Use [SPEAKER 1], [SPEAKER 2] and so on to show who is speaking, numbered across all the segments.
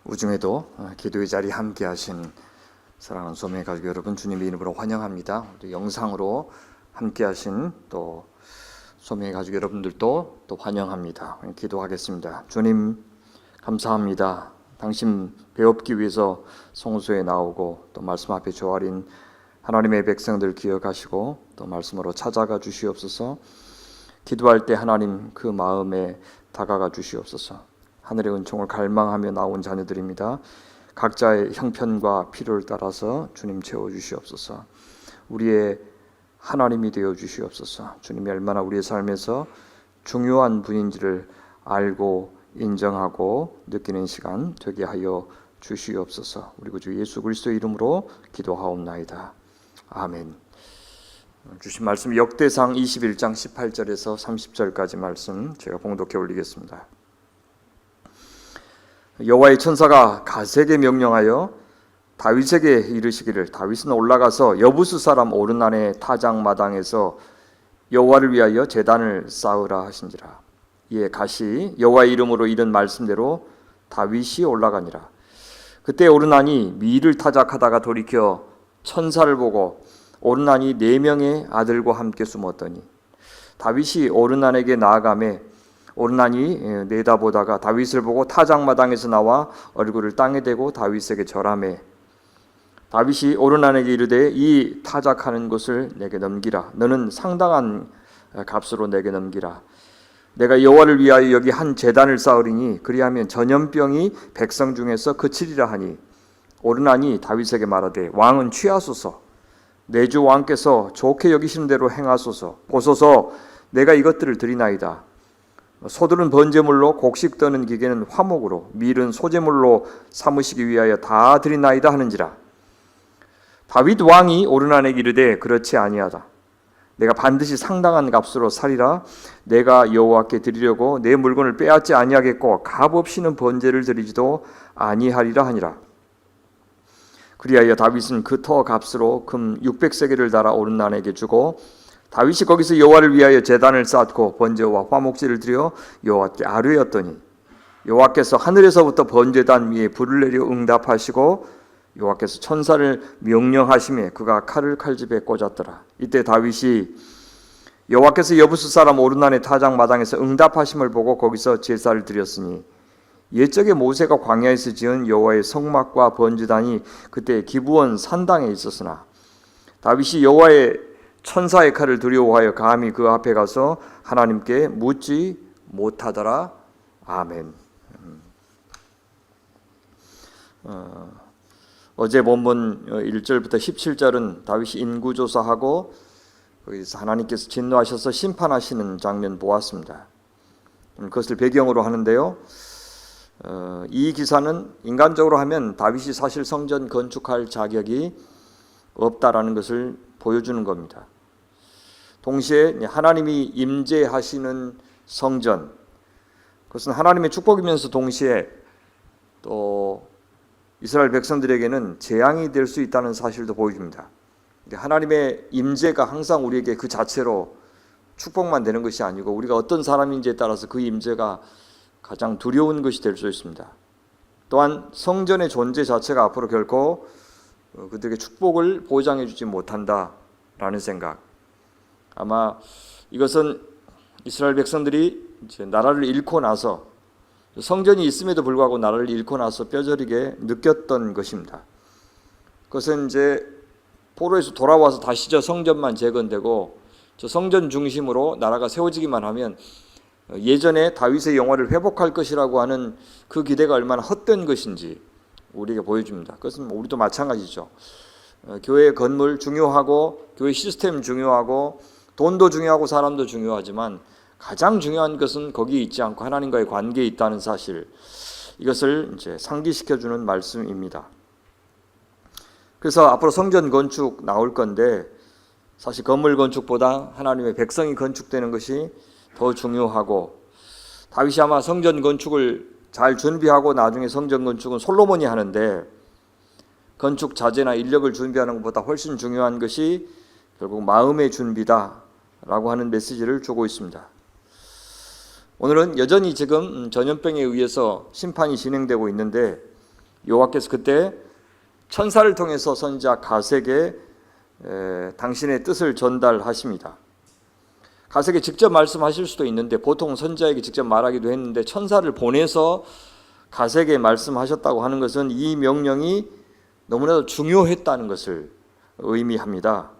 [SPEAKER 1] 우중에도 기도의 자리에 함께 하신 사랑하는 소명의 가족 여러분, 주님의 이름으로 환영합니다. 또 영상으로 함께 하신 또 소명의 가족 여러분들도 또 환영합니다. 기도하겠습니다. 주님 감사합니다. 당신 배웁기 위해서 성소에 나오고 또 말씀 앞에 조아린 하나님의 백성들 기억하시고 또 말씀으로 찾아가 주시옵소서. 기도할 때 하나님 그 마음에 다가가 주시옵소서. 하늘의 은총을 갈망하며 나온 자녀들입니다. 각자의 형편과 필요를 따라서 주님 채워주시옵소서. 우리의 하나님이 되어 주시옵소서. 주님이 얼마나 우리의 삶에서 중요한 분인지를 알고 인정하고 느끼는 시간 되게 하여 주시옵소서. 우리 구주 예수 그리스도의 이름으로 기도하옵나이다. 아멘. 주신 말씀 역대상 21장 18절에서 30절까지 말씀 제가 봉독해 올리겠습니다. 여호와의 천사가 갓에게 명령하여 다윗에게 이르시기를, 다윗은 올라가서 여부스 사람 오르난의 타작마당에서 여호와를 위하여 제단을 쌓으라 하신지라. 이에 갓이 여호와의 이름으로 이른 말씀대로 다윗이 올라가니라. 그때 오르난이 밀을 타작하다가 돌이켜 천사를 보고 오르난이 4명의 아들과 함께 숨었더니 다윗이 오르난에게 나아가매 오르난이 내다보다가 다윗을 보고 타작마당에서 나와 얼굴을 땅에 대고 다윗에게 절하매 다윗이 오르난에게 이르되 이 타작하는 것을 내게 넘기라. 너는 상당한 값으로 내게 넘기라. 내가 여호와를 위하여 여기 한 제단을 쌓으리니 그리하면 전염병이 백성 중에서 그치리라 하니 오르난이 다윗에게 말하되 왕은 취하소서. 내 주 왕께서 좋게 여기시는 대로 행하소서. 보소서 내가 이것들을 드리나이다. 소들은 번제물로, 곡식 떠는 기계는 화목으로, 밀은 소제물로 삼으시기 위하여 다 드리나이다 하는지라. 다윗 왕이 오르난에게 이르되 그렇지 아니하다. 내가 반드시 상당한 값으로 사리라. 내가 여호와께 드리려고 내 물건을 빼앗지 아니하겠고 값 없이는 번제를 드리지도 아니하리라 하니라. 그리하여 다윗은 그 터 값으로 금 600세겔을 달아 오르난에게 주고 다윗이 거기서 여호와를 위하여 제단을 쌓고 번제와 화목제를 드려 여호와께 아뢰었더니 여호와께서 하늘에서부터 번제단 위에 불을 내려 응답하시고 여호와께서 천사를 명령하심에 그가 칼을 칼집에 꽂았더라. 이때 다윗이 여호와께서 여부스 사람 오르난의 타작마당에서 응답하심을 보고 거기서 제사를 드렸으니 옛적에 모세가 광야에서 지은 여호와의 성막과 번제단이 그때 기브온 산당에 있었으나 다윗이 여호와의 천사의 칼을 두려워하여 감히 그 앞에 가서 하나님께 묻지 못하더라. 아멘. 어제 본문 1절부터 17절은 다윗이 인구조사하고 거기서 하나님께서 진노하셔서 심판하시는 장면 보았습니다. 그것을 배경으로 하는데요. 이 기사는 인간적으로 하면 다윗이 사실 성전 건축할 자격이 없다라는 것을 보여주는 겁니다. 동시에 하나님이 임재하시는 성전, 그것은 하나님의 축복이면서 동시에 또 이스라엘 백성들에게는 재앙이 될 수 있다는 사실도 보여줍니다. 하나님의 임재가 항상 우리에게 그 자체로 축복만 되는 것이 아니고 우리가 어떤 사람인지에 따라서 그 임재가 가장 두려운 것이 될 수 있습니다. 또한 성전의 존재 자체가 앞으로 결코 그들에게 축복을 보장해 주지 못한다라는 생각. 아마 이것은 이스라엘 백성들이 이제 나라를 잃고 나서 성전이 있음에도 불구하고 나라를 잃고 나서 뼈저리게 느꼈던 것입니다. 그것은 이제 포로에서 돌아와서 다시 저 성전만 재건되고 저 성전 중심으로 나라가 세워지기만 하면 예전에 다윗의 영화를 회복할 것이라고 하는 그 기대가 얼마나 헛된 것인지 우리에게 보여줍니다. 그것은 우리도 마찬가지죠. 교회 건물 중요하고 교회 시스템 중요하고 돈도 중요하고 사람도 중요하지만 가장 중요한 것은 거기에 있지 않고 하나님과의 관계에 있다는 사실, 이것을 이제 상기시켜주는 말씀입니다. 그래서 앞으로 성전 건축 나올 건데 사실 건물 건축보다 하나님의 백성이 건축되는 것이 더 중요하고 다윗이 아마 성전 건축을 잘 준비하고 나중에 성전 건축은 솔로몬이 하는데 건축 자재나 인력을 준비하는 것보다 훨씬 중요한 것이 결국 마음의 준비다라고 하는 메시지를 주고 있습니다. 오늘은 여전히 지금 전염병에 의해서 심판이 진행되고 있는데 여호와께서 그때 천사를 통해서 선지자 갓에게 당신의 뜻을 전달하십니다. 갓에게 직접 말씀하실 수도 있는데 보통 선지자에게 직접 말하기도 했는데 천사를 보내서 갓에게 말씀하셨다고 하는 것은 이 명령이 너무나도 중요했다는 것을 의미합니다.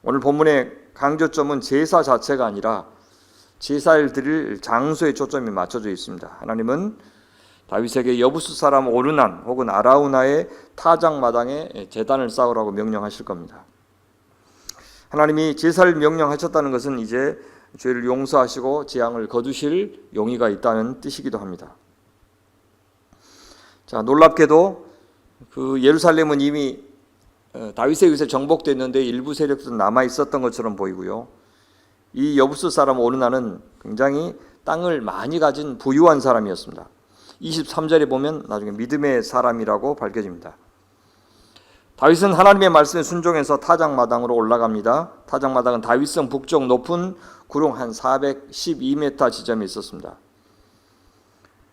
[SPEAKER 1] 오늘 본문의 강조점은 제사 자체가 아니라 제사를 드릴 장소에 초점이 맞춰져 있습니다. 하나님은 다윗에게 여부수 사람 오르난 혹은 아라우나의 타작마당에 제단을 쌓으라고 명령하실 겁니다. 하나님이 제사를 명령하셨다는 것은 이제 죄를 용서하시고 재앙을 거두실 용의가 있다는 뜻이기도 합니다. 자, 놀랍게도 그 예루살렘은 이미 다윗에 의해서 정복됐는데 일부 세력도 남아 있었던 것처럼 보이고요. 이 여부수 사람 오르나는 굉장히 땅을 많이 가진 부유한 사람이었습니다. 23절에 보면 나중에 믿음의 사람이라고 밝혀집니다. 다윗은 하나님의 말씀에 순종해서 타작마당으로 올라갑니다. 타작마당은 다윗성 북쪽 높은 구릉 한 412m 지점에 있었습니다.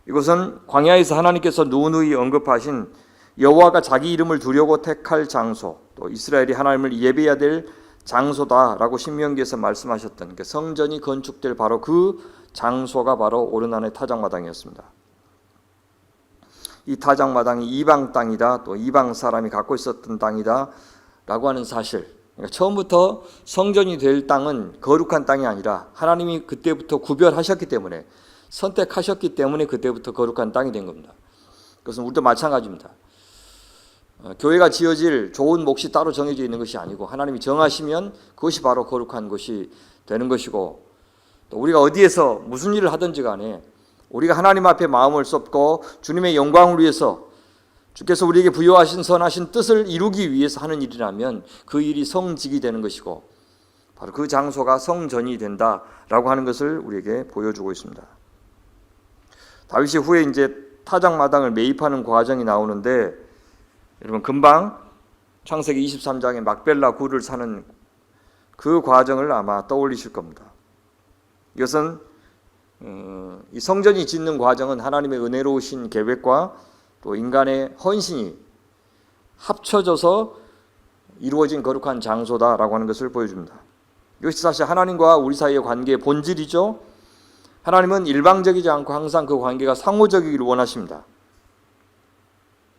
[SPEAKER 1] 이곳은 광야에서 하나님께서 누누이 언급하신 여호와가 자기 이름을 두려고 택할 장소, 또 이스라엘이 하나님을 예배해야 될 장소다라고 신명기에서 말씀하셨던 성전이 건축될 바로 그 장소가 바로 오르난의 타작마당이었습니다. 이 타작마당이 이방 땅이다, 또 이방 사람이 갖고 있었던 땅이다 라고 하는 사실, 그러니까 처음부터 성전이 될 땅은 거룩한 땅이 아니라 하나님이 그때부터 구별하셨기 때문에, 선택하셨기 때문에 그때부터 거룩한 땅이 된 겁니다. 그것은 우리도 마찬가지입니다. 교회가 지어질 좋은 몫이 따로 정해져 있는 것이 아니고 하나님이 정하시면 그것이 바로 거룩한 것이 되는 것이고, 또 우리가 어디에서 무슨 일을 하든지 간에 우리가 하나님 앞에 마음을 쏟고 주님의 영광을 위해서 주께서 우리에게 부여하신 선하신 뜻을 이루기 위해서 하는 일이라면 그 일이 성직이 되는 것이고 바로 그 장소가 성전이 된다라고 하는 것을 우리에게 보여주고 있습니다. 다윗이 후에 이제 타작마당을 매입하는 과정이 나오는데, 여러분 금방 창세기 23장에 막벨라 굴을 사는 그 과정을 아마 떠올리실 겁니다. 이것은 이 성전이 짓는 과정은 하나님의 은혜로우신 계획과 또 인간의 헌신이 합쳐져서 이루어진 거룩한 장소다라고 하는 것을 보여줍니다. 이것이 사실 하나님과 우리 사이의 관계의 본질이죠. 하나님은 일방적이지 않고 항상 그 관계가 상호적이기를 원하십니다.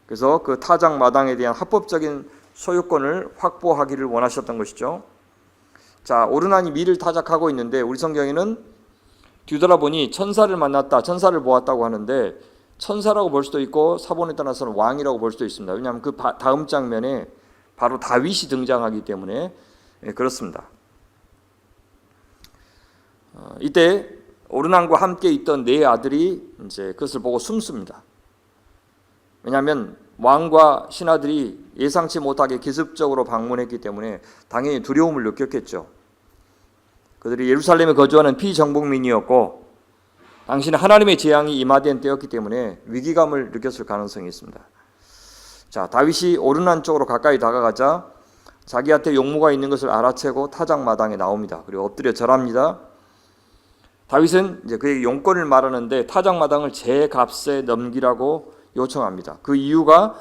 [SPEAKER 1] 그래서 그 타작마당에 대한 합법적인 소유권을 확보하기를 원하셨던 것이죠. 자, 오르난이 밀을 타작하고 있는데 우리 성경에는 뒤돌아보니 천사를 만났다, 천사를 보았다고 하는데 천사라고 볼 수도 있고 사본에 따라서는 왕이라고 볼 수도 있습니다. 왜냐하면 그 다음 장면에 바로 다윗이 등장하기 때문에 그렇습니다. 이때 오르난과 함께 있던 네 아들이 이제 그것을 보고 숨습니다. 왜냐하면 왕과 신하들이 예상치 못하게 기습적으로 방문했기 때문에 당연히 두려움을 느꼈겠죠. 그들이 예루살렘에 거주하는 피정복민이었고 당시는 하나님의 재앙이 임하된 때였기 때문에 위기감을 느꼈을 가능성이 있습니다. 자, 다윗이 오르난 쪽으로 가까이 다가가자 자기한테 용모가 있는 것을 알아채고 타작마당에 나옵니다. 그리고 엎드려 절합니다. 다윗은 이제 그의 용건을 말하는데 타작마당을 제 값에 넘기라고 요청합니다. 그 이유가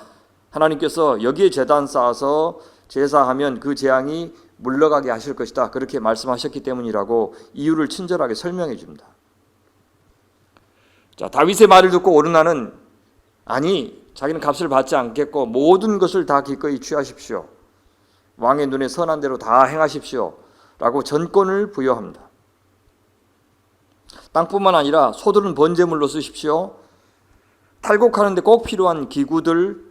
[SPEAKER 1] 하나님께서 여기에 제단 쌓아서 제사하면 그 재앙이 물러가게 하실 것이다, 그렇게 말씀하셨기 때문이라고 이유를 친절하게 설명해 줍니다. 자, 다윗의 말을 듣고 오르나는 아니, 자기는 값을 받지 않겠고 모든 것을 다 기꺼이 취하십시오, 왕의 눈에 선한 대로 다 행하십시오 라고 전권을 부여합니다. 땅뿐만 아니라 소들은 번제물로 쓰십시오, 탈곡하는 데 꼭 필요한 기구들,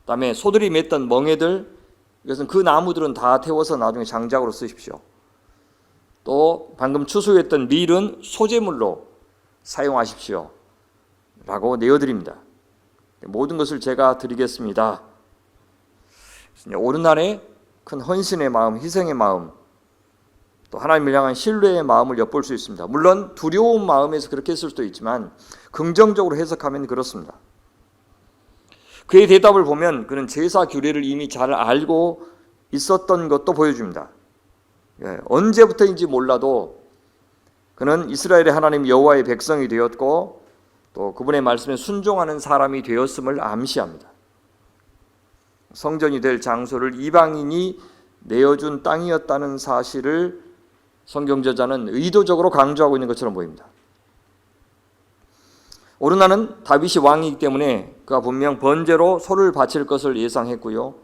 [SPEAKER 1] 그다음에 소들이 맸던 멍에들, 이것은 그 나무들은 다 태워서 나중에 장작으로 쓰십시오. 또 방금 추수했던 밀은 소재물로 사용하십시오 라고 내어드립니다. 모든 것을 제가 드리겠습니다. 오르난의 큰 헌신의 마음, 희생의 마음, 또 하나님을 향한 신뢰의 마음을 엿볼 수 있습니다. 물론 두려운 마음에서 그렇게 했을 수도 있지만 긍정적으로 해석하면 그렇습니다. 그의 대답을 보면 그는 제사 규례를 이미 잘 알고 있었던 것도 보여줍니다. 언제부터인지 몰라도 그는 이스라엘의 하나님 여호와의 백성이 되었고 또 그분의 말씀에 순종하는 사람이 되었음을 암시합니다. 성전이 될 장소를 이방인이 내어준 땅이었다는 사실을 성경 저자는 의도적으로 강조하고 있는 것처럼 보입니다. 오르나는 다윗이 왕이기 때문에 그가 분명 번제로 소를 바칠 것을 예상했고요.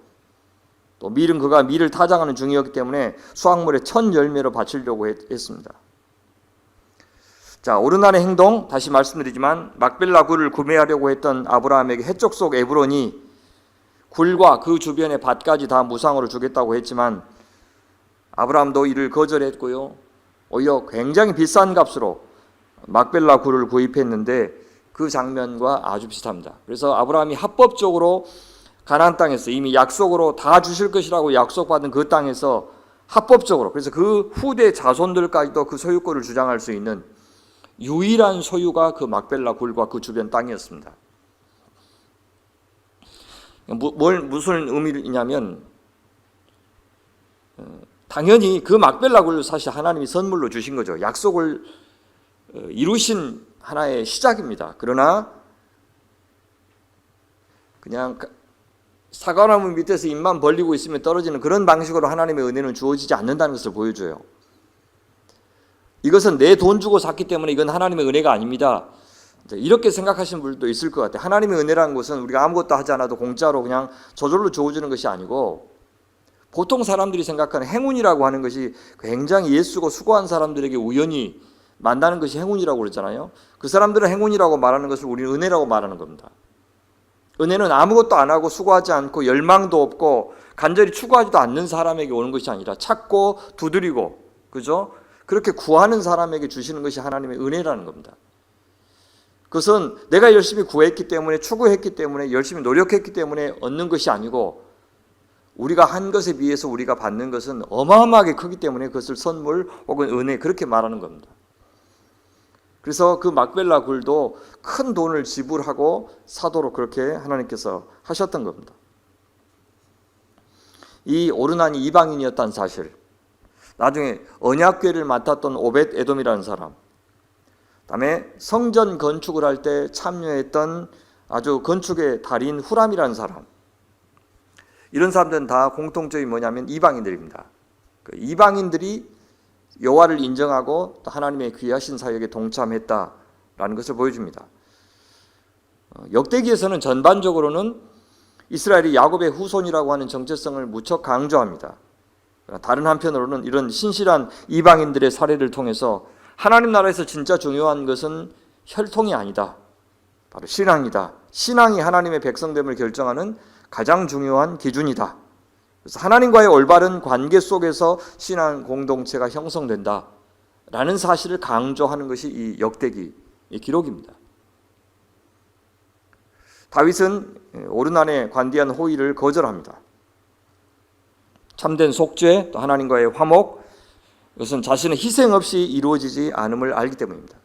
[SPEAKER 1] 또 밀은 그가 밀을 타작하는 중이었기 때문에 수확물의 첫 열매로 바치려고 했습니다. 자, 오르난의 행동, 다시 말씀드리지만 막벨라 굴을 구매하려고 했던 아브라함에게 해쪽 속 에브론이 굴과 그 주변의 밭까지 다 무상으로 주겠다고 했지만 아브라함도 이를 거절했고요. 오히려 굉장히 비싼 값으로 막벨라 굴을 구입했는데 그 장면과 아주 비슷합니다. 그래서 아브라함이 합법적으로 가나안 땅에서 이미 약속으로 다 주실 것이라고 약속받은 그 땅에서 합법적으로, 그래서 그 후대 자손들까지도 그 소유권을 주장할 수 있는 유일한 소유가 그 막벨라 굴과 그 주변 땅이었습니다. 무슨 의미냐면 당연히 그 막벨라 굴을 사실 하나님이 선물로 주신 거죠. 약속을 이루신 하나의 시작입니다. 그러나 그냥 사과나무 밑에서 입만 벌리고 있으면 떨어지는 그런 방식으로 하나님의 은혜는 주어지지 않는다는 것을 보여줘요. 이것은 내 돈 주고 샀기 때문에 이건 하나님의 은혜가 아닙니다. 이렇게 생각하시는 분들도 있을 것 같아요. 하나님의 은혜라는 것은 우리가 아무것도 하지 않아도 공짜로 그냥 저절로 주어지는 것이 아니고 보통 사람들이 생각하는 행운이라고 하는 것이 굉장히 예수고 수고한 사람들에게 우연히 만나는 것이 행운이라고 그러잖아요. 그 사람들은 행운이라고 말하는 것을 우리는 은혜라고 말하는 겁니다. 은혜는 아무것도 안 하고 수고하지 않고 열망도 없고 간절히 추구하지도 않는 사람에게 오는 것이 아니라 찾고 두드리고, 그죠? 그렇게 구하는 사람에게 주시는 것이 하나님의 은혜라는 겁니다. 그것은 내가 열심히 구했기 때문에, 추구했기 때문에, 열심히 노력했기 때문에 얻는 것이 아니고 우리가 한 것에 비해서 우리가 받는 것은 어마어마하게 크기 때문에 그것을 선물 혹은 은혜, 그렇게 말하는 겁니다. 그래서 그 막벨라 굴도 큰 돈을 지불하고 사도록 그렇게 하나님께서 하셨던 겁니다. 이 오르난이 이방인이었다는 사실, 나중에 언약궤를 맡았던 오벳 에돔이라는 사람, 그다음에 성전 건축을 할 때 참여했던 아주 건축의 달인 후람이라는 사람, 이런 사람들은 다 공통점이 뭐냐면 이방인들입니다. 그 이방인들이 여호와를 인정하고 또 하나님의 귀하신 사역에 동참했다라는 것을 보여줍니다. 역대기에서는 전반적으로는 이스라엘이 야곱의 후손이라고 하는 정체성을 무척 강조합니다. 다른 한편으로는 이런 신실한 이방인들의 사례를 통해서 하나님 나라에서 진짜 중요한 것은 혈통이 아니다, 바로 신앙이다. 신앙이 하나님의 백성됨을 결정하는 가장 중요한 기준이다. 그래서 하나님과의 올바른 관계 속에서 신앙 공동체가 형성된다라는 사실을 강조하는 것이 이 역대기 기록입니다. 다윗은 오르난의 관대한 호의를 거절합니다. 참된 속죄, 또 하나님과의 화목, 이것은 자신의 희생 없이 이루어지지 않음을 알기 때문입니다.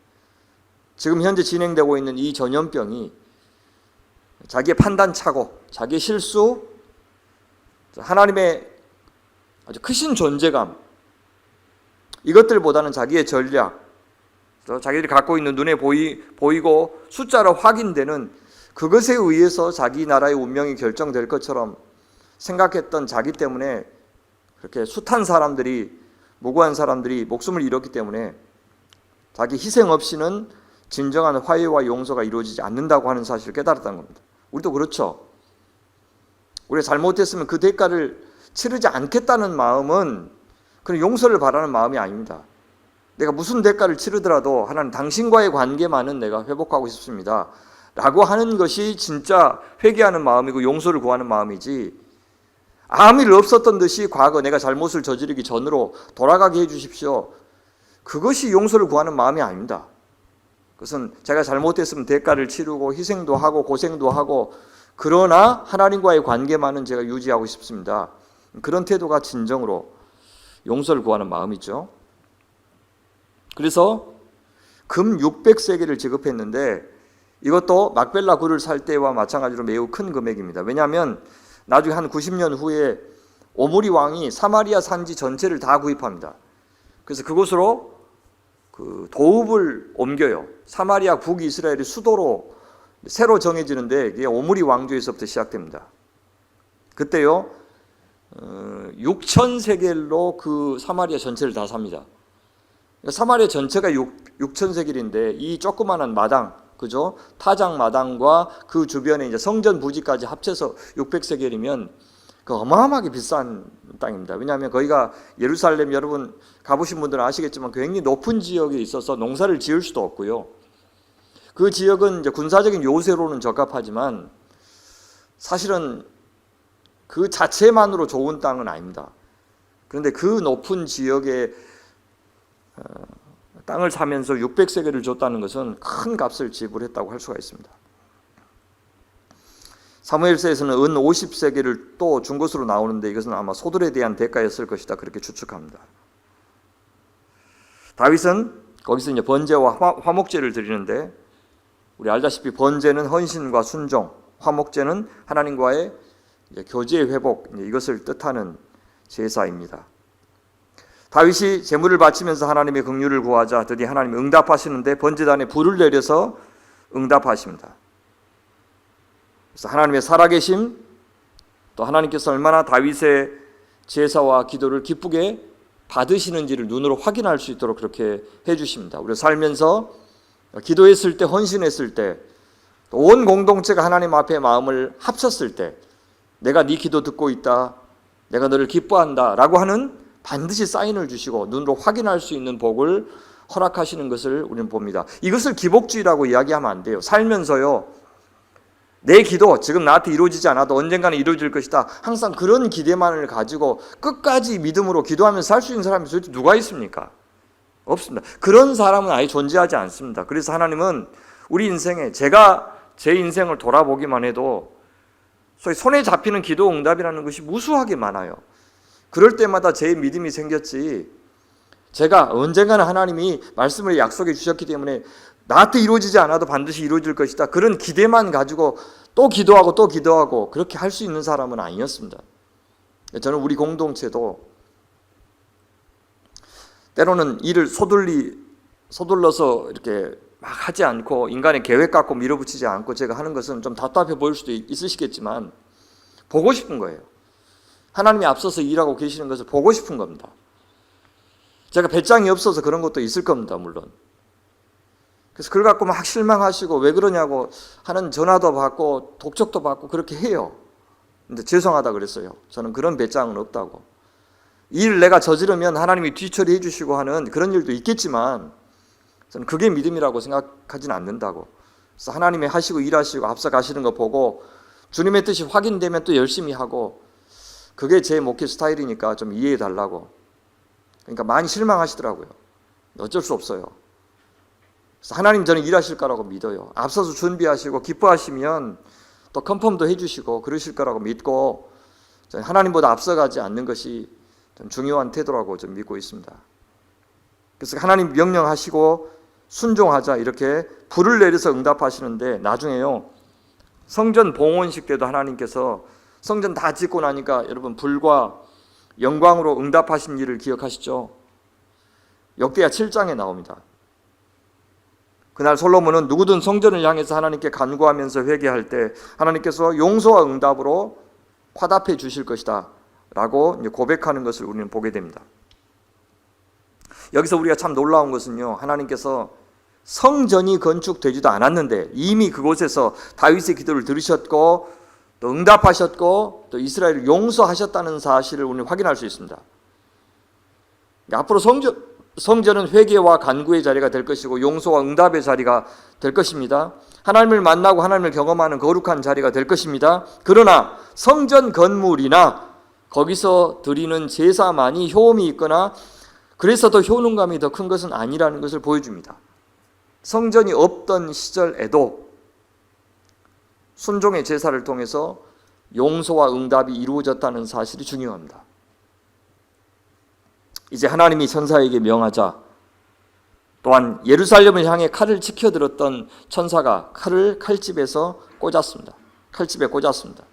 [SPEAKER 1] 지금 현재 진행되고 있는 이 전염병이 자기의 판단착오, 자기의 실수, 하나님의 아주 크신 존재감, 이것들보다는 자기의 전략, 자기들이 갖고 있는 눈에 보이고 숫자로 확인되는 그것에 의해서 자기 나라의 운명이 결정될 것처럼 생각했던 자기 때문에 그렇게 숱한 사람들이, 무고한 사람들이 목숨을 잃었기 때문에 자기 희생 없이는 진정한 화해와 용서가 이루어지지 않는다고 하는 사실을 깨달았다는 겁니다. 우리도 그렇죠. 우리가 잘못했으면 그 대가를 치르지 않겠다는 마음은 그런 용서를 바라는 마음이 아닙니다. 내가 무슨 대가를 치르더라도 하나님, 당신과의 관계만은 내가 회복하고 싶습니다 라고 하는 것이 진짜 회개하는 마음이고 용서를 구하는 마음이지, 아무 일 없었던 듯이 과거 내가 잘못을 저지르기 전으로 돌아가게 해주십시오, 그것이 용서를 구하는 마음이 아닙니다. 그것은 제가 잘못했으면 대가를 치르고 희생도 하고 고생도 하고, 그러나 하나님과의 관계만은 제가 유지하고 싶습니다, 그런 태도가 진정으로 용서를 구하는 마음이죠. 그래서 금 600세겔을 지급했는데 이것도 막벨라 굴을 살 때와 마찬가지로 매우 큰 금액입니다. 왜냐하면 나중에 한 90년 후에 오므리 왕이 사마리아 산지 전체를 다 구입합니다. 그래서 그곳으로 그 도읍을 옮겨요. 사마리아 북이스라엘의 수도로 새로 정해지는데 이게 오므리 왕조에서부터 시작됩니다. 그때요 6,000세겔로 그 사마리아 전체를 다 삽니다. 사마리아 전체가 6,000세겔인데 이 조그마한 마당, 그죠? 타작 마당과 그 주변에 이제 성전 부지까지 합쳐서 600세겔이면 그 어마어마하게 비싼 땅입니다. 왜냐하면 거기가 예루살렘, 여러분 가보신 분들은 아시겠지만 굉장히 높은 지역에 있어서 농사를 지을 수도 없고요. 그 지역은 이제 군사적인 요새로는 적합하지만 사실은 그 자체만으로 좋은 땅은 아닙니다. 그런데 그 높은 지역에 땅을 사면서 600세겔을 줬다는 것은 큰 값을 지불했다고 할 수가 있습니다. 사무엘서에서는 은 50세겔을 또 준 것으로 나오는데 이것은 아마 소들에 대한 대가였을 것이다 그렇게 추측합니다. 다윗은 거기서 이제 번제와 화목제를 드리는데 우리 알다시피 번제는 헌신과 순종, 화목제는 하나님과의 교제의 회복, 이것을 뜻하는 제사입니다. 다윗이 제물을 바치면서 하나님의 긍휼을 구하자 드디어 하나님이 응답하시는데 번제단에 불을 내려서 응답하십니다. 그래서 하나님의 살아계심, 또 하나님께서 얼마나 다윗의 제사와 기도를 기쁘게 받으시는지를 눈으로 확인할 수 있도록 그렇게 해주십니다. 우리가 살면서 기도했을 때, 헌신했을 때, 온 공동체가 하나님 앞에 마음을 합쳤을 때 내가 네 기도 듣고 있다, 내가 너를 기뻐한다 라고 하는 반드시 사인을 주시고 눈으로 확인할 수 있는 복을 허락하시는 것을 우리는 봅니다. 이것을 기복주의라고 이야기하면 안 돼요. 살면서요 내 기도 지금 나한테 이루어지지 않아도 언젠가는 이루어질 것이다, 항상 그런 기대만을 가지고 끝까지 믿음으로 기도하면서 살 수 있는 사람이 도대체 누가 있습니까? 없습니다. 그런 사람은 아예 존재하지 않습니다. 그래서 하나님은 우리 인생에, 제가 제 인생을 돌아보기만 해도 소위 손에 잡히는 기도 응답이라는 것이 무수하게 많아요. 그럴 때마다 제 믿음이 생겼지, 제가 언젠가는 하나님이 말씀을 약속해 주셨기 때문에 나한테 이루어지지 않아도 반드시 이루어질 것이다, 그런 기대만 가지고 또 기도하고 그렇게 할 수 있는 사람은 아니었습니다. 저는 우리 공동체도 때로는 일을 서둘러서 이렇게 막 하지 않고 인간의 계획 갖고 밀어붙이지 않고 제가 하는 것은 좀 답답해 보일 수도 있으시겠지만 보고 싶은 거예요. 하나님이 앞서서 일하고 계시는 것을 보고 싶은 겁니다. 제가 배짱이 없어서 그런 것도 있을 겁니다, 물론. 그래서 그걸 갖고 막 실망하시고 왜 그러냐고 하는 전화도 받고 독촉도 받고 그렇게 해요. 근데 죄송하다 그랬어요. 저는 그런 배짱은 없다고. 일을 내가 저지르면 하나님이 뒤처리해 주시고 하는 그런 일도 있겠지만 저는 그게 믿음이라고 생각하지는 않는다고. 그래서 하나님이 하시고 일하시고 앞서 가시는 거 보고 주님의 뜻이 확인되면 또 열심히 하고, 그게 제 목회 스타일이니까 좀 이해해 달라고. 그러니까 많이 실망하시더라고요. 어쩔 수 없어요. 그래서 하나님 저는 일하실 거라고 믿어요. 앞서서 준비하시고 기뻐하시면 또 컨펌도 해주시고 그러실 거라고 믿고 저는 하나님보다 앞서가지 않는 것이 좀 중요한 태도라고 좀 믿고 있습니다. 그래서 하나님 명령하시고 순종하자 이렇게 불을 내려서 응답하시는데, 나중에요 성전 봉헌식 때도 하나님께서 성전 다 짓고 나니까 여러분 불과 영광으로 응답하신 일을 기억하시죠? 역대하 7장에 나옵니다. 그날 솔로몬은 누구든 성전을 향해서 하나님께 간구하면서 회개할 때 하나님께서 용서와 응답으로 화답해 주실 것이다 라고 고백하는 것을 우리는 보게 됩니다. 여기서 우리가 참 놀라운 것은요, 하나님께서 성전이 건축되지도 않았는데 이미 그곳에서 다윗의 기도를 들으셨고 또 응답하셨고 또 이스라엘을 용서하셨다는 사실을 우리는 확인할 수 있습니다. 앞으로 성전은 회개와 간구의 자리가 될 것이고 용서와 응답의 자리가 될 것입니다. 하나님을 만나고 하나님을 경험하는 거룩한 자리가 될 것입니다. 그러나 성전 건물이나 거기서 드리는 제사만이 효험이 있거나 그래서 더 효능감이 더 큰 것은 아니라는 것을 보여줍니다. 성전이 없던 시절에도 순종의 제사를 통해서 용서와 응답이 이루어졌다는 사실이 중요합니다. 이제 하나님이 천사에게 명하자 또한 예루살렘을 향해 칼을 치켜들었던 천사가 칼을 칼집에서 꽂았습니다. 칼집에 꽂았습니다.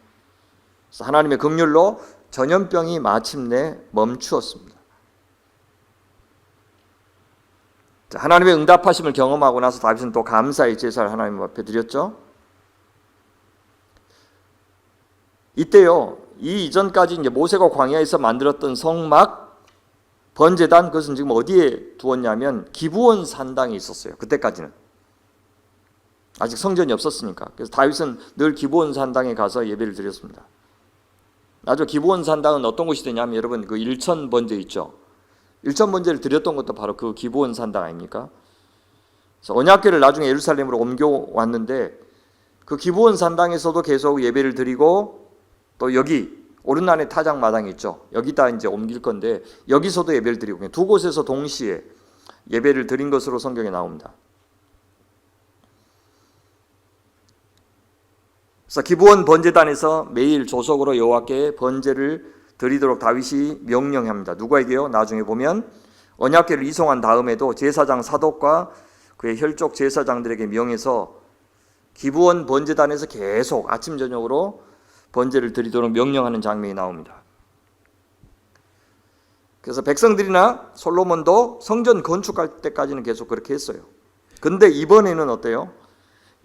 [SPEAKER 1] 그래서 하나님의 긍휼로 전염병이 마침내 멈추었습니다. 자, 하나님의 응답하심을 경험하고 나서 다윗은 또 감사의 제사를 하나님 앞에 드렸죠. 이때요, 이 이전까지 이제 모세가 광야에서 만들었던 성막 번제단, 그것은 지금 어디에 두었냐면 기브온 산당에 있었어요. 그때까지는 아직 성전이 없었으니까. 그래서 다윗은 늘 기브온 산당에 가서 예배를 드렸습니다. 나중에 기브온 산당은 어떤 곳이 되냐면, 여러분 그 일천 번제 있죠. 일천 번제를 드렸던 것도 바로 그 기브온 산당 아닙니까? 그래서 언약궤를 나중에 예루살렘으로 옮겨왔는데, 그 기브온 산당에서도 계속 예배를 드리고, 또 여기 오른날의 타작 마당이 있죠. 여기다 이제 옮길 건데 여기서도 예배를 드리고, 두 곳에서 동시에 예배를 드린 것으로 성경에 나옵니다. 그래서 기브온 번제단에서 매일 조석으로 여호와께 번제를 드리도록 다윗이 명령합니다. 누구에게요? 나중에 보면 언약궤를 이송한 다음에도 제사장 사독과 그의 혈족 제사장들에게 명해서 기브온 번제단에서 계속 아침 저녁으로 번제를 드리도록 명령하는 장면이 나옵니다. 그래서 백성들이나 솔로몬도 성전 건축할 때까지는 계속 그렇게 했어요. 근데 이번에는 어때요?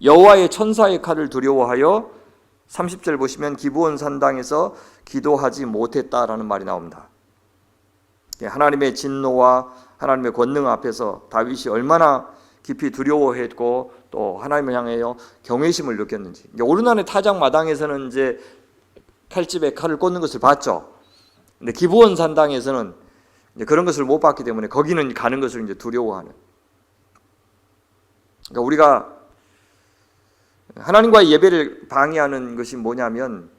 [SPEAKER 1] 여호와의 천사의 칼을 두려워하여 30절 보시면 기브온 산당에서 기도하지 못했다라는 말이 나옵니다. 하나님의 진노와 하나님의 권능 앞에서 다윗이 얼마나 깊이 두려워했고 또 하나님을 향하여 경외심을 느꼈는지. 오르난의 타작 마당에서는 이제 칼집에 칼을 꽂는 것을 봤죠. 근데 기브온 산당에서는 이제 그런 것을 못 봤기 때문에 거기는 가는 것을 이제 두려워하는. 그러니까 우리가 하나님과의 예배를 방해하는 것이 뭐냐면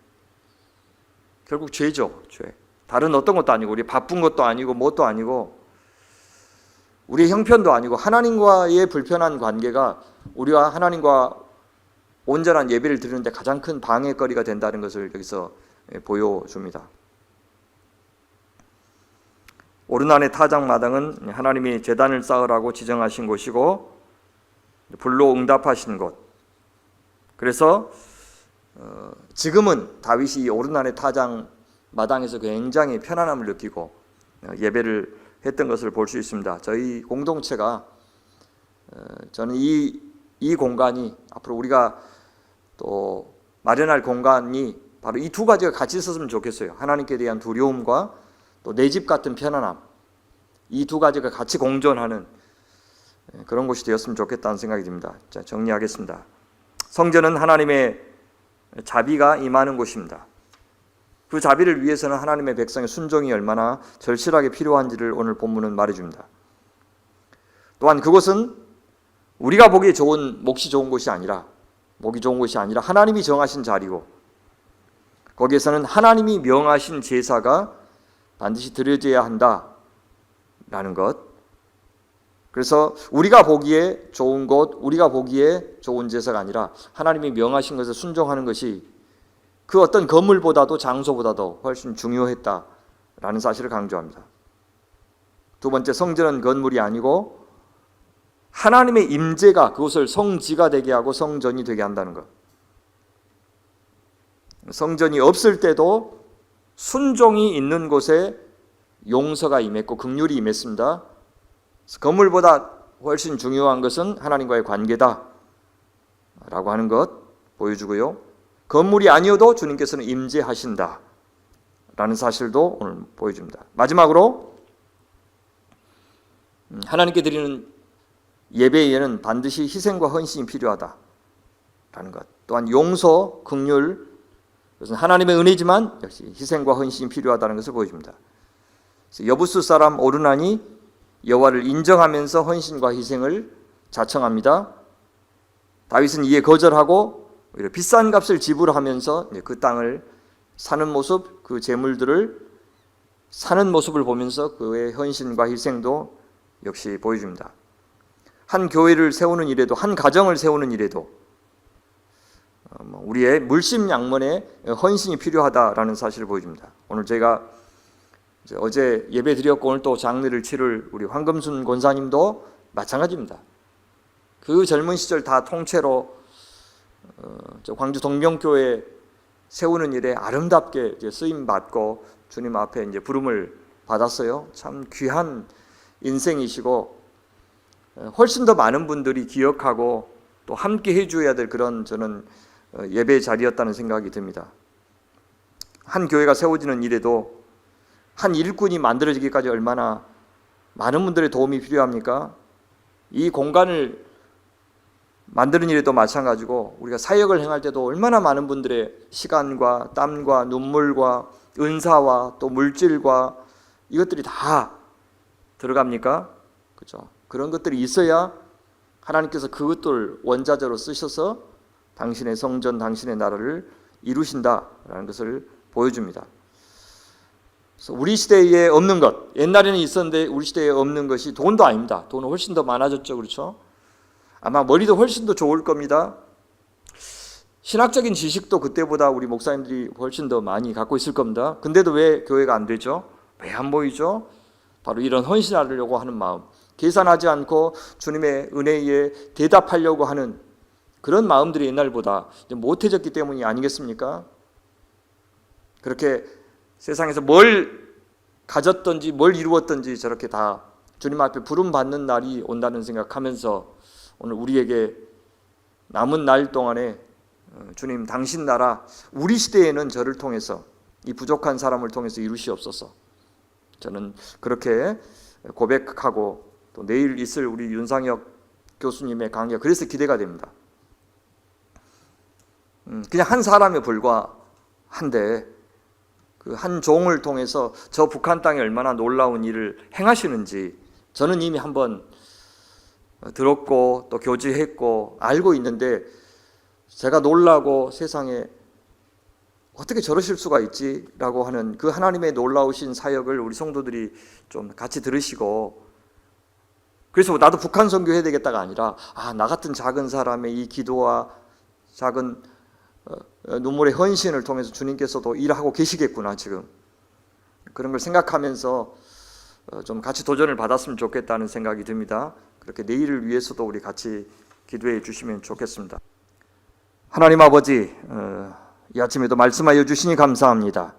[SPEAKER 1] 결국 죄죠. 죄. 다른 어떤 것도 아니고, 우리 바쁜 것도 아니고 뭣도 아니고, 우리의 형편도 아니고, 하나님과의 불편한 관계가 우리와 하나님과 온전한 예배를 드리는데 가장 큰 방해거리가 된다는 것을 여기서 보여줍니다. 오르난의 타작 마당은 하나님이 제단을 쌓으라고 지정하신 곳이고 불로 응답하신 곳. 그래서 지금은 다윗이 오르난의 타작 마당에서 굉장히 편안함을 느끼고 예배를 했던 것을 볼 수 있습니다. 저희 공동체가 저는 이 공간이 앞으로 우리가 또 마련할 공간이 바로 이 두 가지가 같이 있었으면 좋겠어요. 하나님께 대한 두려움과 또 내 집 같은 편안함, 이 두 가지가 같이 공존하는 그런 곳이 되었으면 좋겠다는 생각이 듭니다. 자, 정리하겠습니다. 성전은 하나님의 자비가 임하는 곳입니다. 그 자비를 위해서는 하나님의 백성의 순종이 얼마나 절실하게 필요한지를 오늘 본문은 말해줍니다. 또한 그곳은 우리가 보기에 몫이 좋은 곳이 아니라, 목이 좋은 곳이 아니라 하나님이 정하신 자리고, 거기에서는 하나님이 명하신 제사가 반드시 드려져야 한다라는 것. 그래서 우리가 보기에 좋은 것, 우리가 보기에 좋은 제사가 아니라 하나님이 명하신 것에 순종하는 것이 그 어떤 건물보다도 장소보다도 훨씬 중요했다라는 사실을 강조합니다. 두 번째, 성전은 건물이 아니고 하나님의 임재가 그것을 성지가 되게 하고 성전이 되게 한다는 것. 성전이 없을 때도 순종이 있는 곳에 용서가 임했고 긍휼이 임했습니다. 건물보다 훨씬 중요한 것은 하나님과의 관계다 라고 하는 것 보여주고요. 건물이 아니어도 주님께서는 임재하신다 라는 사실도 오늘 보여줍니다. 마지막으로 하나님께 드리는 예배에는 반드시 희생과 헌신이 필요하다라는 것. 또한 용서, 긍휼, 그것은 하나님의 은혜지만 역시 희생과 헌신이 필요하다는 것을 보여줍니다. 여부수 사람 오르난이 여호와를 인정하면서 헌신과 희생을 자청합니다. 다윗은 이에 거절하고 오히려 비싼 값을 지불하면서 그 땅을 사는 모습, 그 재물들을 사는 모습을 보면서 그의 헌신과 희생도 역시 보여줍니다. 한 교회를 세우는 일에도, 한 가정을 세우는 일에도 우리의 물심양면에 헌신이 필요하다라는 사실을 보여줍니다. 오늘 제가 어제 예배 드렸고 오늘 또 장례를 치를 우리 황금순 권사님도 마찬가지입니다. 그 젊은 시절 다 통째로 광주 동명교회 세우는 일에 아름답게 쓰임 받고 주님 앞에 이제 부름을 받았어요. 참 귀한 인생이시고 훨씬 더 많은 분들이 기억하고 또 함께 해줘야 될 그런 저는 예배 자리였다는 생각이 듭니다. 한 교회가 세워지는 일에도 한 일꾼이 만들어지기까지 얼마나 많은 분들의 도움이 필요합니까? 이 공간을 만드는 일에도 마찬가지고 우리가 사역을 행할 때도 얼마나 많은 분들의 시간과 땀과 눈물과 은사와 또 물질과 이것들이 다 들어갑니까? 그렇죠? 그런 것들이 있어야 하나님께서 그것들 원자재로 쓰셔서 당신의 성전, 당신의 나라를 이루신다라는 것을 보여줍니다. 그래서 우리 시대에 없는 것, 옛날에는 있었는데 우리 시대에 없는 것이 돈도 아닙니다. 돈은 훨씬 더 많아졌죠, 그렇죠? 아마 머리도 훨씬 더 좋을 겁니다. 신학적인 지식도 그때보다 우리 목사님들이 훨씬 더 많이 갖고 있을 겁니다. 근데도 왜 교회가 안 되죠? 왜 안 보이죠? 바로 이런 헌신하려고 하는 마음, 계산하지 않고 주님의 은혜에 대답하려고 하는 그런 마음들이 옛날보다 못해졌기 때문이 아니겠습니까? 그렇게 세상에서 뭘 가졌든지 뭘 이루었든지 저렇게 다 주님 앞에 부름받는 날이 온다는 생각하면서 오늘 우리에게 남은 날 동안에 주님 당신 나라 우리 시대에는 저를 통해서 이 부족한 사람을 통해서 이루시옵소서. 저는 그렇게 고백하고 또 내일 있을 우리 윤상혁 교수님의 강의가 그래서 기대가 됩니다. 그냥 한 사람에 불과한데 그 한 종을 통해서 저 북한 땅에 얼마나 놀라운 일을 행하시는지 저는 이미 한번 들었고 또 교제했고 알고 있는데 제가 놀라고 세상에 어떻게 저러실 수가 있지라고 하는 그 하나님의 놀라우신 사역을 우리 성도들이 좀 같이 들으시고 그래서 나도 북한 선교해야 되겠다가 아니라 나 같은 작은 사람의 이 기도와 작은 눈물의 헌신을 통해서 주님께서도 일하고 계시겠구나 지금 그런 걸 생각하면서 좀 같이 도전을 받았으면 좋겠다는 생각이 듭니다. 그렇게 내일을 위해서도 우리 같이 기도해 주시면 좋겠습니다. 하나님 아버지, 이 아침에도 말씀하여 주시니 감사합니다.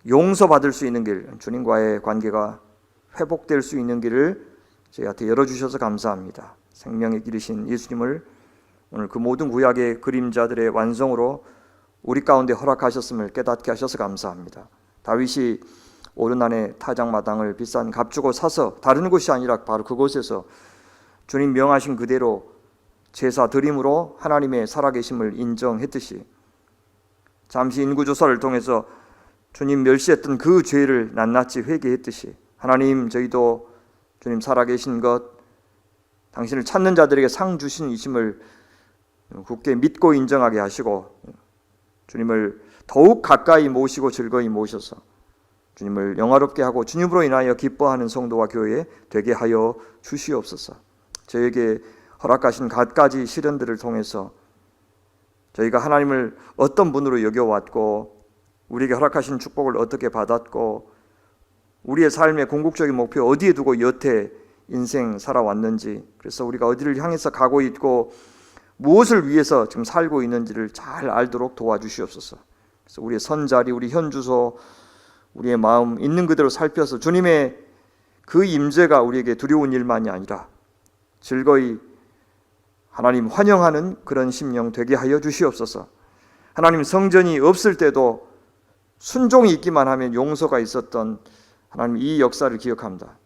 [SPEAKER 1] 용서받을 수 있는 길, 주님과의 관계가 회복될 수 있는 길을 저희한테 열어주셔서 감사합니다. 생명의 길이신 예수님을 오늘 그 모든 구약의 그림자들의 완성으로 우리 가운데 허락하셨음을 깨닫게 하셔서 감사합니다. 다윗이 오르난의 타작마당을 비싼 값 주고 사서 다른 곳이 아니라 바로 그곳에서 주님 명하신 그대로 제사 드림으로 하나님의 살아계심을 인정했듯이 잠시 인구조사를 통해서 주님 멸시했던 그 죄를 낱낱이 회개했듯이 하나님 저희도 주님 살아계신 것 당신을 찾는 자들에게 상 주신 이심을 굳게 믿고 인정하게 하시고 주님을 더욱 가까이 모시고 즐거이 모셔서 주님을 영화롭게 하고 주님으로 인하여 기뻐하는 성도와 교회 되게 하여 주시옵소서. 저에게 허락하신 갖가지 시련들을 통해서 저희가 하나님을 어떤 분으로 여겨왔고 우리에게 허락하신 축복을 어떻게 받았고 우리의 삶의 궁극적인 목표 어디에 두고 여태 인생 살아왔는지 그래서 우리가 어디를 향해서 가고 있고 무엇을 위해서 지금 살고 있는지를 잘 알도록 도와주시옵소서. 그래서 우리의 선자리, 우리 현주소, 우리의 마음 있는 그대로 살펴서 주님의 그 임재가 우리에게 두려운 일만이 아니라 즐거이 하나님 환영하는 그런 심령 되게 하여 주시옵소서. 하나님 성전이 없을 때도 순종이 있기만 하면 용서가 있었던 하나님 이 역사를 기억합니다.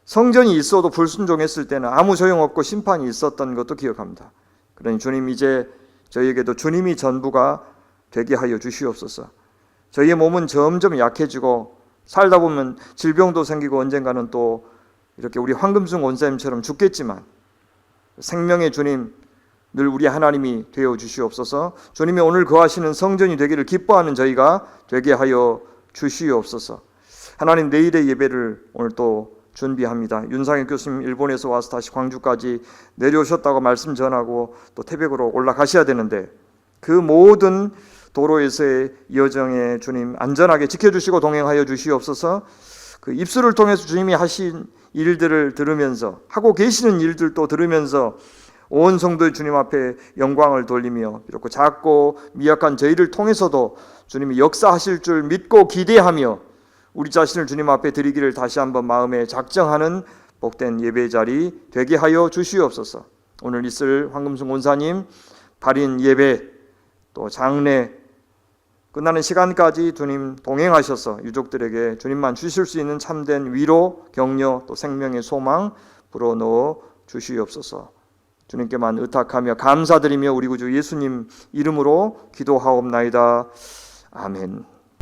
[SPEAKER 1] 성전이 있어도 불순종했을 때는 아무 소용없고 심판이 있었던 것도 기억합니다. 그러니 주님 이제 저희에게도 주님이 전부가 되게 하여 주시옵소서. 저희의 몸은 점점 약해지고 살다 보면 질병도 생기고 언젠가는 또 이렇게 우리 황금순 원사님처럼 죽겠지만 생명의 주님 늘 우리 하나님이 되어 주시옵소서. 주님이 오늘 거하시는 성전이 되기를 기뻐하는 저희가 되게 하여 주시옵소서. 하나님 내일의 예배를 오늘 또 준비합니다. 윤상혁 교수님 일본에서 와서 다시 광주까지 내려오셨다고 말씀 전하고 또 태백으로 올라가셔야 되는데 그 모든 도로에서의 여정에 주님 안전하게 지켜주시고 동행하여 주시옵소서. 그 입술을 통해서 주님이 하신 일들을 들으면서 하고 계시는 일들도 들으면서 온 성도의 주님 앞에 영광을 돌리며 비록 작고 미약한 저희를 통해서도 주님이 역사하실 줄 믿고 기대하며 우리 자신을 주님 앞에 드리기를 다시 한번 마음에 작정하는 복된 예배 자리 되게 하여 주시옵소서. 오늘 있을 황금순 권사님 발인 예배 또 장례 끝나는 시간까지 주님 동행하셔서 유족들에게 주님만 주실 수 있는 참된 위로, 격려, 또 생명의 소망 불어넣어 주시옵소서. 주님께만 의탁하며 감사드리며 우리 구주 예수님 이름으로 기도하옵나이다. 아멘.